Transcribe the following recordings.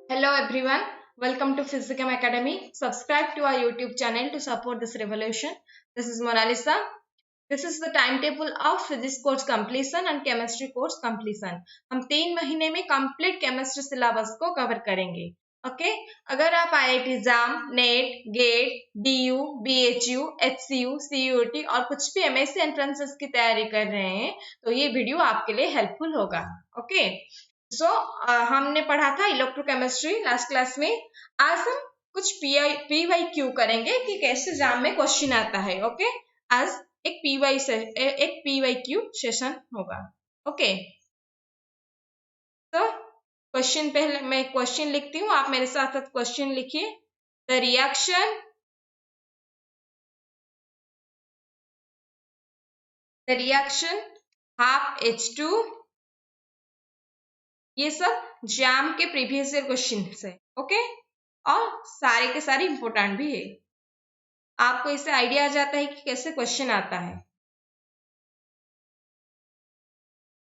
Hello everyone, welcome to Physicum Academy. Subscribe to our YouTube channel to support this revolution. This is Monalisa. This is the timetable of physics course completion and chemistry course completion. हम 3 महीने में complete chemistry syllabus को cover करेंगे. Okay अगर आप IIT JAM, NET, GATE, DU, BHU, HCU, CUET और कुछ भी MSc एंट्रेंसेस की तैयारी कर रहे हैं तो ये वीडियो आपके लिए हेल्पफुल होगा. ओके हमने पढ़ा था इलेक्ट्रोकेमिस्ट्री लास्ट क्लास में. आज हम कुछ PYQ करेंगे कि कैसे एग्जाम में क्वेश्चन आता है. ओके आज एक PYQ सेशन होगा. ओके तो क्वेश्चन पहले मैं क्वेश्चन लिखती हूँ, आप मेरे साथ साथ क्वेश्चन लिखिए. द रिएक्शन हाफ H2, ये सब जैम के प्रीवियस ईयर क्वेश्चन है. ओके और सारे के सारे इंपोर्टेंट भी है. आपको इससे आइडिया आ जाता है कि कैसे क्वेश्चन आता है.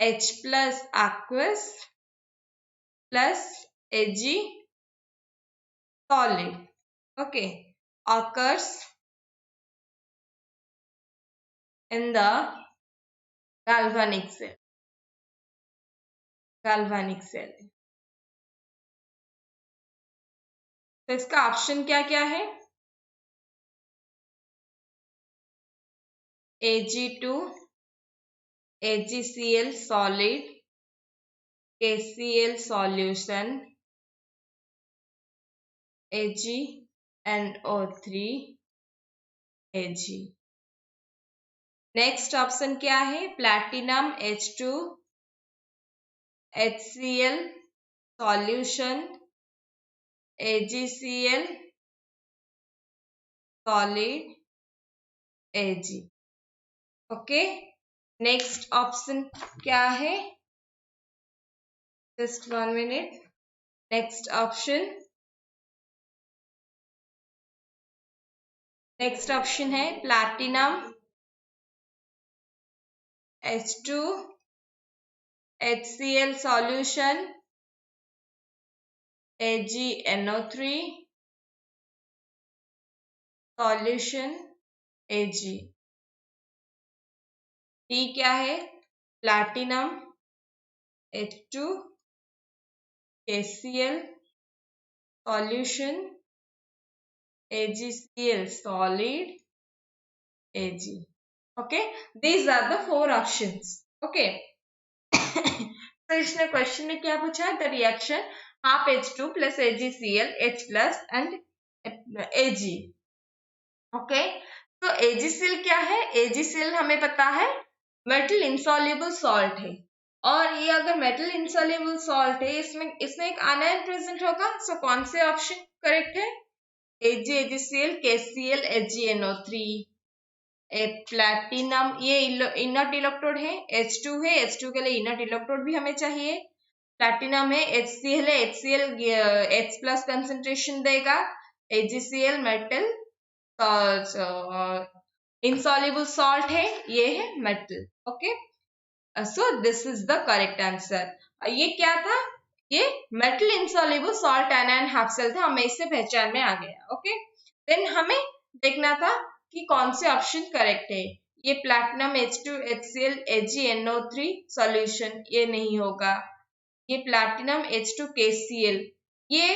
H plus aqueous plus Ag solid, okay, occurs in the galvanic cell. तो इसका ऑप्शन क्या क्या है? Ag2, AgCl solid, KCl solution, AgNO3, Ag. Next option क्या है? Platinum H2, HCl solution, AgCl solid, Ag. Okay next option क्या है? Just 1 minute. Next option है platinum H2, HCl solution, AgNO3 solution, Ag. D क्या है? Platinum H2, KCl solution, AgCl solid, Ag. Okay, these are the 4 options. Okay. तो इसने question में क्या पूछा? The reaction half H2 plus AgCl H plus and Ag. Okay तो AgCl क्या है? AgCl हमें पता है मेटल इंसॉल्युबल सॉल्ट है, और ये अगर मेटल इंसॉल्युबल सॉल्ट है इसमें एक आयन प्रेजेंट होगा. सो कौन से ऑप्शन करेक्ट है? AgCl, KCl, AgNO3. प्लैटिनम ये इनर्ट इलेक्ट्रोड है, H2 है, H2 के लिए इनर्ट इलेक्ट्रोड भी हमें चाहिए. प्लैटिनम है, HCl है, HCl H प्लस कंसेंट्रेशन देगा. AgCl मेटल insoluble salt है, ये है metal. Okay so this is the correct answer. ये क्या था? ये metal insoluble salt anion half cell था, हमें इससे पहचान में आ गया. ओके देन हमें देखना था कि कौन से ऑप्शन करेक्ट है. ये platinum H2, HCl, AgNO3 solution ये नहीं होगा. ये प्लैटिनम H2, KCl ये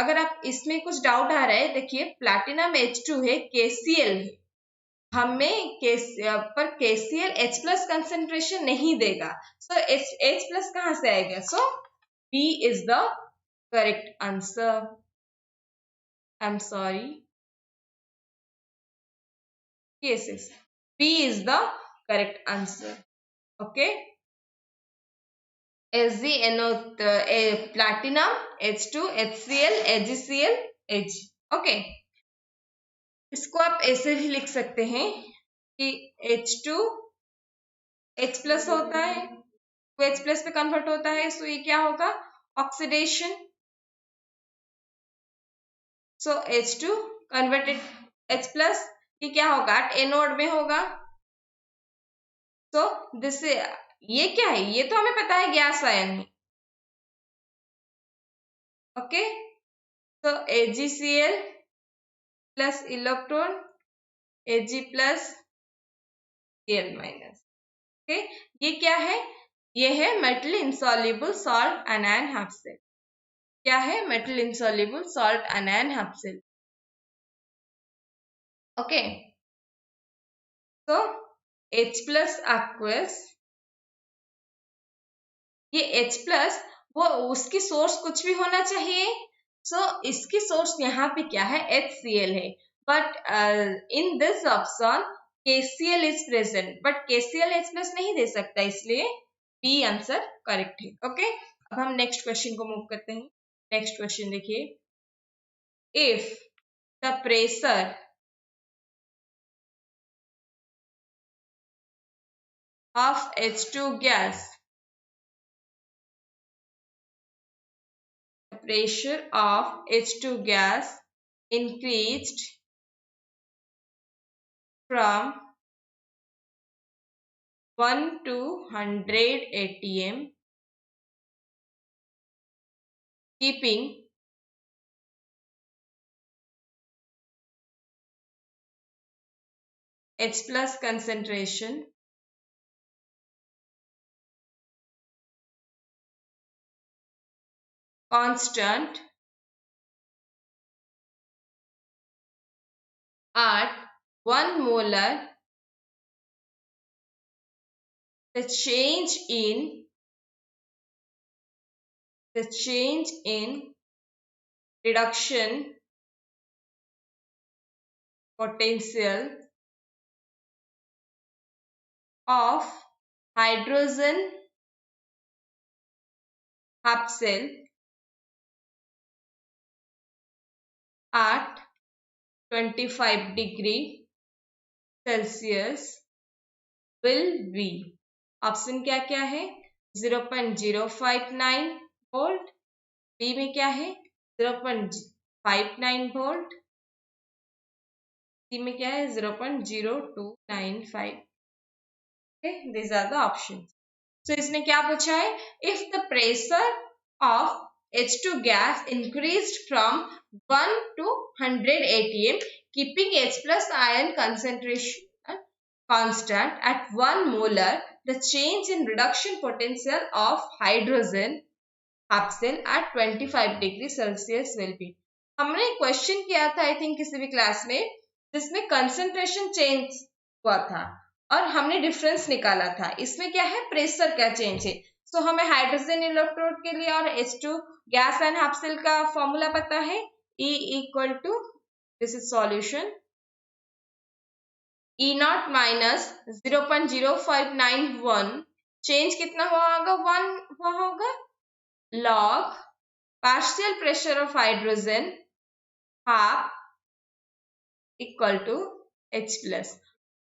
अगर आप इसमें कुछ डाउट आ रहा है, देखिए प्लैटिनम H2 है, KCl है, हमें पर KCl H प्लस कंसेंट्रेशन नहीं देगा. सो H प्लस कहाँ से आएगा? सो B is the correct answer. I am sorry. Yes. B is the correct answer. Okay. SgNO platinum H2 HCl AgCl Ag. Okay. इसको आप ऐसे भी लिख सकते हैं कि H2 H प्लस होता है, तो H प्लस पे कन्वर्ट होता है. सो ये क्या होगा? ऑक्सीडेशन. सो H2 कन्वर्टेड H प्लस, ये क्या होगा? एनोड में होगा. सो दिस ये क्या है? ये तो हमें पता है गैस आयन है. ओके, तो AgCl plus electron Ag plus Cl minus. Okay, ये क्या है? ये है metal insoluble salt anion half-cell. क्या है? Metal insoluble salt anion half-cell. Okay, तो H प्लस aqueous, ये H प्लस वो उसकी सोर्स कुछ भी होना चाहिए। सो इसकी सोर्स यहाँ पे क्या है? HCl है, but in this option KCl is present, but KCl H plus नहीं दे सकता, इसलिए बी आंसर करेक्ट है। ओके, अब हम नेक्स्ट क्वेश्चन को मूव करते हैं। नेक्स्ट क्वेश्चन देखिए, if the pressure of H2 gas, the pressure of H2 gas increased from 1 to 100 atm, keeping H plus concentration constant at 1 molar, the change in reduction potential of hydrogen half cell at 25 degree Celsius will be। Option क्या क्या है? 0.059 volt, B में क्या है? 0.59 volt, C में क्या है? 0.0295। these are the options। so इसने क्या पूछा है? if the pressure of H2 gas increased from 1 to 100 atm, keeping H plus ion concentration constant at 1 molar, the change in reduction potential of hydrogen half cell at 25 degree Celsius will be। हमने question किया था I think किसी भी class में, जिसमें concentration change हुआ था और हमने डिफरेंस निकाला था। इसमें क्या है? प्रेशर का चेंज है। सो हमें हाइड्रोजन इलेक्ट्रोड के लिए और H2 gas and half cell का फॉर्मूला पता है, E equal to, this is solution, E naught minus 0.0591, change कितना हुआ होगा? 1 हुआ होगा, log partial pressure of hydrogen half equal to H plus.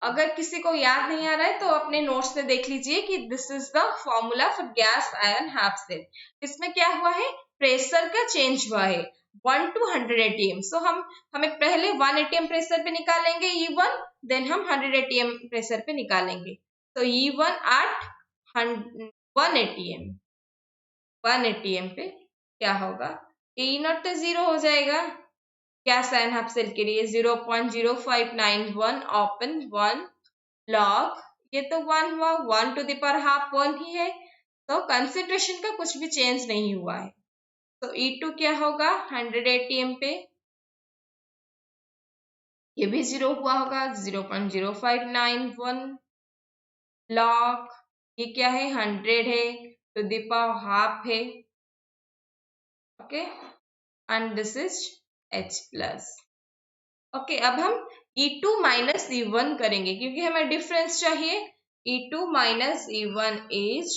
अगर किसी को याद नहीं आ रहा है तो अपने नोट्स में देख लीजिए कि this is the formula for gas ion half cell. इसमें क्या हुआ है? प्रेशर का चेंज हुआ है 1 to 100 atm। सो हमें पहले 1 atm प्रेशर पे निकालेंगे E1, देन हम 100 atm प्रेशर पे निकालेंगे। तो E1 at 1 atm, 1 atm पे क्या होगा? E नॉट तो 0 हो जाएगा गैस आयन हाफ सेल के लिए, 0.0591 ओपन 1 लॉग, ये तो 1 हुआ, 1 टू द पावर हाफ 1 ही है, तो कंसेंट्रेशन का कुछ भी चेंज नहीं हुआ है। तो E2 क्या होगा? 100 atm पे ये भी 0 हुआ होगा, 0.0591 लॉग, ये क्या है? 100 है, टू द पावर हाफ है। Okay, and this is H plus. Okay, अब हम E2 माइनस E1 करेंगे क्योंकि हमें डिफरेंस चाहिए। E2 माइनस E1 इज,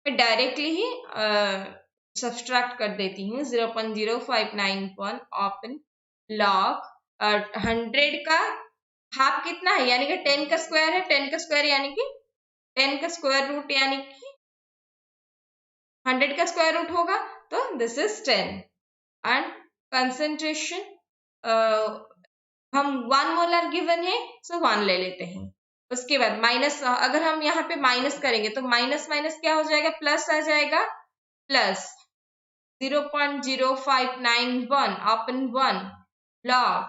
मैं डायरेक्टली ही सब्सट्रैक्ट कर देती हूँ, 0.0591 ओपन लॉग 100 का हाफ कितना है? यानी कि 10 का स्क्वायर है, 10 का स्क्वायर यानी कि 10 का स्क्वायर रूट यानी कि 100 का स्क्वायर रूट होगा, तो दिस इज 10 एंड कंसेंट्रेशन हम 1 मोलर गिवन है, सो 1 ले लेते हैं। उसके बाद माइनस, अगर हम यहाँ पे माइनस करेंगे तो माइनस माइनस क्या हो जाएगा? प्लस आ जाएगा, plus 0.0591 upon 1 log,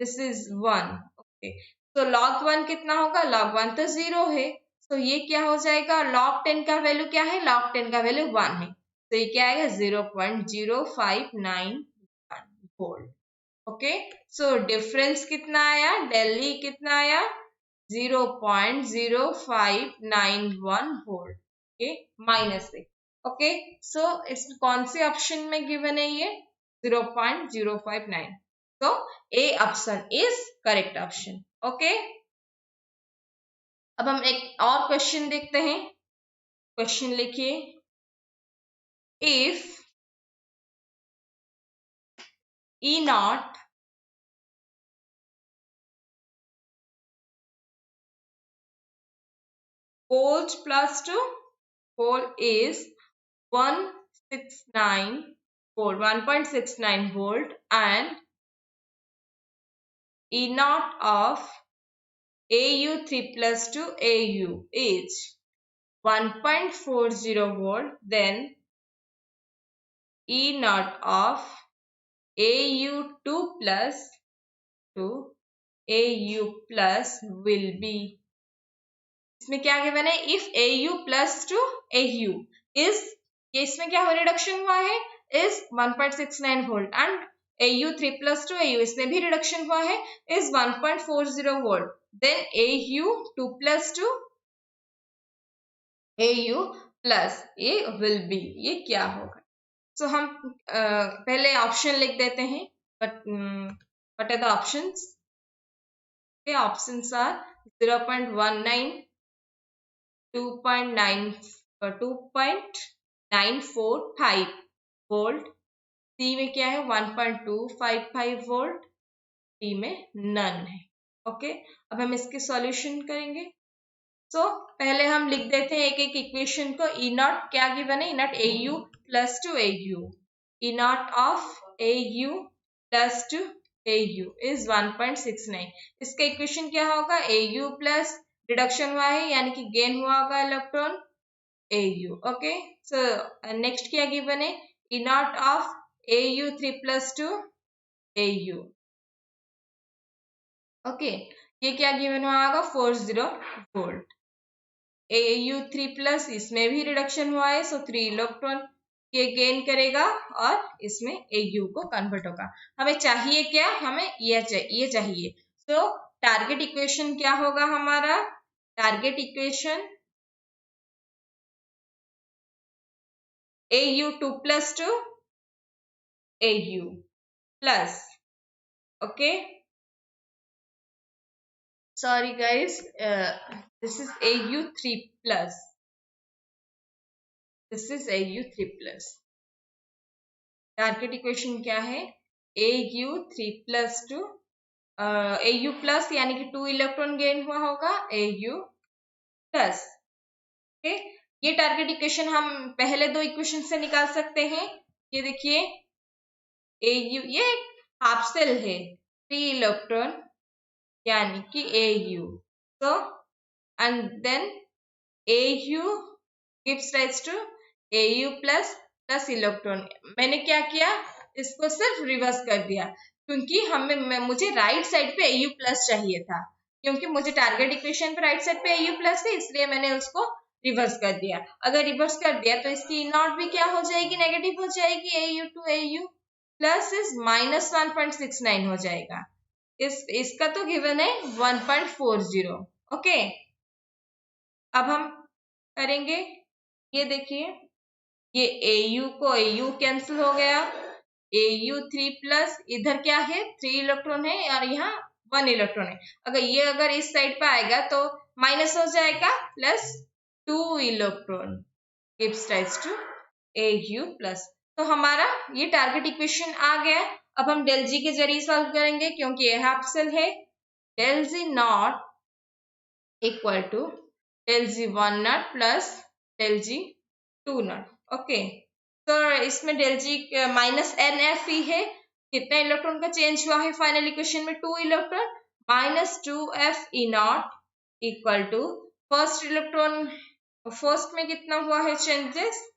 this is 1. Okay, so log 1 कितना होगा? log 1 तो 0 है, तो ये क्या हो जाएगा? log 10 का वैल्यू क्या है? log 10 का वैल्यू 1 है, तो ये क्या आएगा? 0.0591 वोल्ट. ओके, सो डिफरेंस कितना आया? डेली कितना आया? 0.0591 वोल्ट. ओके, माइनस से. ओके, सो इस कौन से ऑप्शन में गिवन है ये? 0.059. तो A option is correct option. Okay, अब हम एक और क्वेश्चन देखते हैं. क्वेश्चन लिखिए. If E naught volt plus 2 volt is 169 volt, 1.69 volt, and E naught of AU3 plus 2 AU is 1.40 volt, then E naught of AU2 plus 2 AU plus will be. इसमें क्या given है? If AU plus to AU is, ये इसमें क्या हो reduction हुआ है? Is 1.69 volt, and AU3 plus to AU इसमें भी रिडक्शन हुआ है, is 1.40 volt. Then AU2 plus to AU plus ये विल बी, ये क्या होगा? सो हम पहले ऑप्शन लिख देते हैं. But what are the options? के ऑप्शंस आर 0.19, 2.945 वोल्ट, सी में क्या है? 1.255 वोल्ट, डी में नन है. ओके, अब हम इसके सॉल्यूशन करेंगे. सो पहले हम लिख देते हैं एक एक इक्वेशन को. ई नॉट क्या गिवन है? E naught AU plus to AU, E naught of AU plus to AU is 1.69. इसका इक्वेशन क्या होगा? AU प्लस रिडक्शन हुआ है यानी कि गेन हुआ होगा electron AU. Okay, so next क्या गिवन है? E naught of AU3 plus to AU. Okay, ये क्या गिवन हुआ होगा? 40 वोल्ट. AU3 प्लस, इसमें भी रिडक्शन हुआ है, सो 3 इलेक्ट्रॉन ये गेन करेगा और इसमें AU को कन्वर्ट होगा. हमें चाहिए क्या? हमें ये चाहिए. सो टारगेट इक्वेशन क्या होगा हमारा? Target equation AU2 plus 2 AU plus. Okay, sorry guys, this is AU3 plus, this is AU3 plus. Target equation क्या है? AU3 plus 2 AU plus यानी कि 2 इलेक्ट्रॉन गेन हुआ होगा AU plus. ओके, ये टारगेट इक्वेशन हम पहले दो इक्वेशन से निकाल सकते हैं. ये देखिए, AU ये हाफ सेल है, 3 इलेक्ट्रॉन यानी कि AU. So and then AU gives rise to AU plus electron. मैंने क्या किया? इसको सिर्फ रिवर्स कर दिया, क्योंकि मुझे राइट साइड पे AU प्लस चाहिए था, क्योंकि मुझे टारगेट इक्वेशन पे राइट साइड पे AU प्लस है, इसलिए मैंने उसको रिवर्स कर दिया. अगर रिवर्स कर दिया तो इसकी नॉट भी क्या हो जाएगी? नेगेटिव हो जाएगी. AU to AU plus is -1.69 हो जाएगा. इसका तो गिवन है 1.40. ओके, अब हम करेंगे. ये देखिए, ये AU को AU कैंसिल हो गया. AU3 प्लस, इधर क्या है? 3 इलेक्ट्रॉन है और यहाँ 1 इलेक्ट्रॉन है. अगर इस साइड पे आएगा तो माइनस हो जाएगा, plus 2 electron gives rise to AU plus. तो हमारा ये टारगेट इक्वेशन आ गया. अब हम डेल जी के जरिए सॉल्व करेंगे, क्योंकि ये हाफ सेल है. Del G naught equal to del G 1 naught plus del G 2 naught. Okay, तो इसमें डेल जी -NF ही है. कितने इलेक्ट्रॉन का चेंज हुआ है फाइनल इक्वेशन में? 2 electron. -2F E naught equal to first electron, first में कितना हुआ है चेंजेस?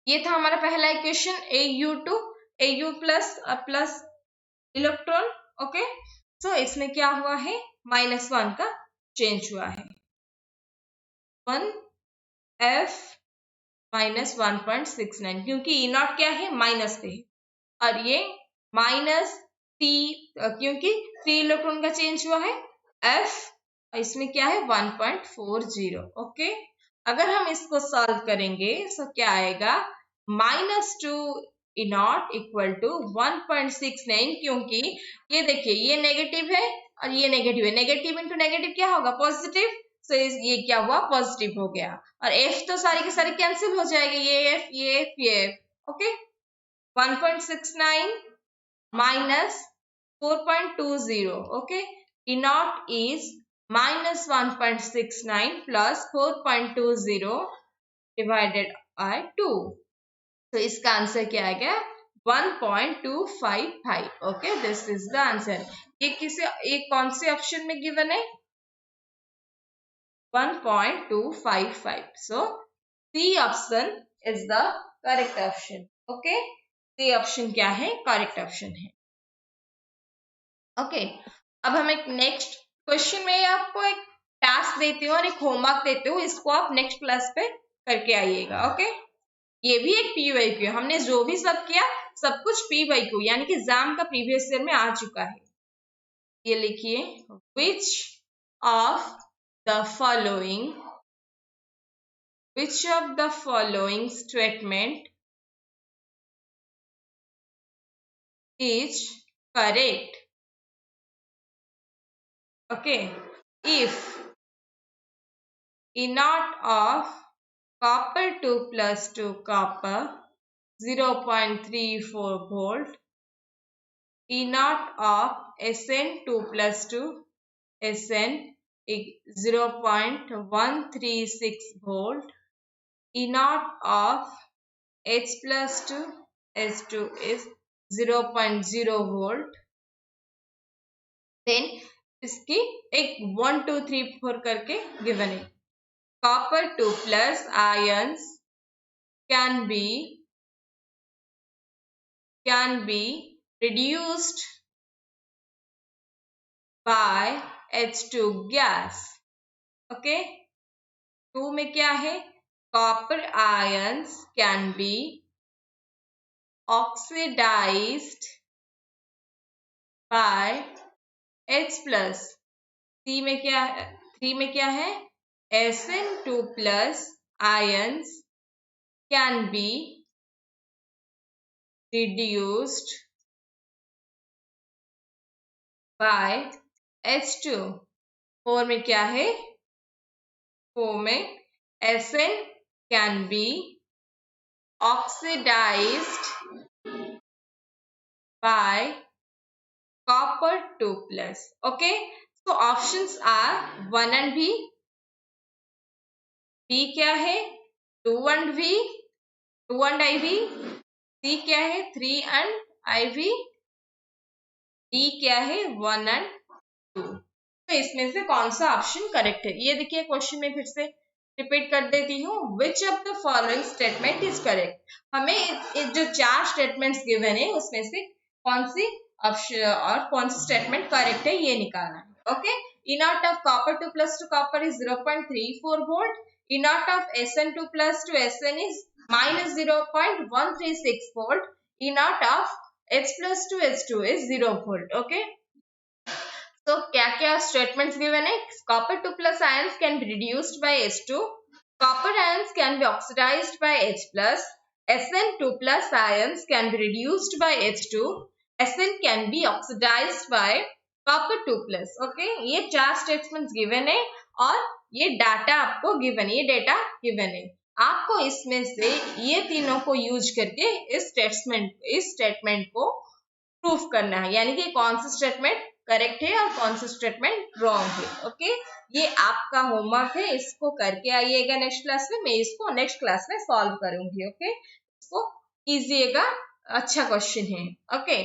ये था हमारा पहला equation Au plus electron. Okay, so इसमें क्या हुआ है, -1 का चेंज हुआ है, 1F -1.69, क्योंकि E नॉट क्या है, माइनस पे है, और ये -3, क्योंकि 3 इलेक्ट्रॉन का चेंज हुआ है, F इसमें क्या है 1.40। ओके, अगर हम इसको सॉल्व करेंगे तो क्या आएगा, -2 E नॉट इक्वल टू 1.69, क्योंकि ये देखिए ये नेगेटिव है और ये नेगेटिव है, नेगेटिव इंटू नेगेटिव क्या होगा, पॉजिटिव। सो ये क्या हुआ, पॉजिटिव हो गया, और F तो सारी के सारी कैंसिल हो जाएगी, ये F। Okay, 1.69 minus 4.20. Okay, E naught is minus 1.69 plus 4.20 divided by 2. तो इसका आंसर क्या आएगा, 1.255. Okay, this is the answer. ये कौन से ऑप्शन में गिवन है, 1.255. So C option is the correct option. Okay, C option क्या है, करेक्ट ऑप्शन है। ओके, अब हम एक नेक्स्ट क्वेश्चन में आपको एक टास्क देती हूँ और एक होमवर्क देती हूँ, इसको आप नेक्स्ट क्लास पे करके आइएगा। ओके, ये भी एक PYQ, हमने जो भी सब किया सब कुछ PYQ यानी कि एग्जाम का प्रीवियस ईयर में आ चुका है। ये लिखिए, which of the following statement is correct? Okay, if E naught of copper 2 plus 2 copper 0.34 volt, E naught of Sn2 plus 2 Sn 0.136 volt, E naught of H plus 2 H2 is 0.0 volt. Then इसकी एक 1 2 3 4 करके given है। Copper 2 plus ions can be reduced by H2 gas. Okay, 2 में क्या है, copper ions can be oxidized by H plus. 3 में क्या है, Sn2 plus ions can be reduced by H2. 4 में क्या है, 4 में Sn can be oxidized by copper 2 plus. Okay, so options are 1 and B. B क्या है, 2 and V, 2 and IV. C क्या है, 3 and IV. D क्या है, 1 and 2. तो इसमें से कौन सा ऑप्शन करेक्ट है, ये देखिए क्वेश्चन में फिर से रिपीट कर देती हूँ, which of the following statement is correct. हमें जो 4 स्टेटमेंट्स गिवन है उसमें से कौन सी ऑप्शन और कौन सी स्टेटमेंट करेक्ट है ये निकालना है। Okay, E naught of copper 2 plus 2 copper is 0.34 volt. E naught of Sn2 plus 2 Sn is minus 0.136 volt. E naught of H plus 2 H2 is 0 volt. Okay. तो क्या क्या statements given है, copper 2 plus ions can be reduced by H2, copper ions can be oxidized by H plus, Sn2 plus ions can be reduced by H2, Sn can be oxidized by copper 2 plus. Okay, ये 4 statements given है और ये data आपको given है, ये data given है। आपको इसमें से ये तीनों को यूज करके इस स्टेटमेंट को प्रूफ करना है, यानी कि कौन सा स्टेटमेंट करेक्ट है और कौन सा स्टेटमेंट रॉन्ग है। ओके, ये आपका होमवर्क है, इसको करके आइएगा नेक्स्ट क्लास में, मैं इसको नेक्स्ट क्लास में सॉल्व करूंगी। ओके, इसको कीजिएगा, अच्छा क्वेश्चन है। ओके,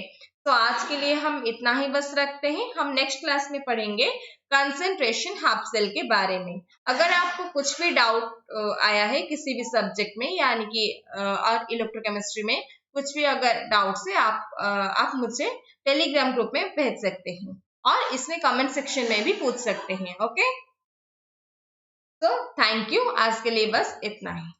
तो आज के लिए हम इतना ही बस रखते हैं, हम नेक्स्ट क्लास में पढ़ेंगे कंसंट्रेशन हाफ सेल के बारे में। अगर आपको कुछ भी डाउट आया है किसी भी सब्जेक्ट में, यानी कि और इलेक्ट्रोकेमिस्ट्री में कुछ भी अगर डाउट्स है, आप मुझसे टेलीग्राम ग्रुप में भेज सकते हैं और इसमें कमेंट सेक्शन में भी पूछ सकते हैं। ओके, तो थैंक यू, आज के लिए बस इतना ही।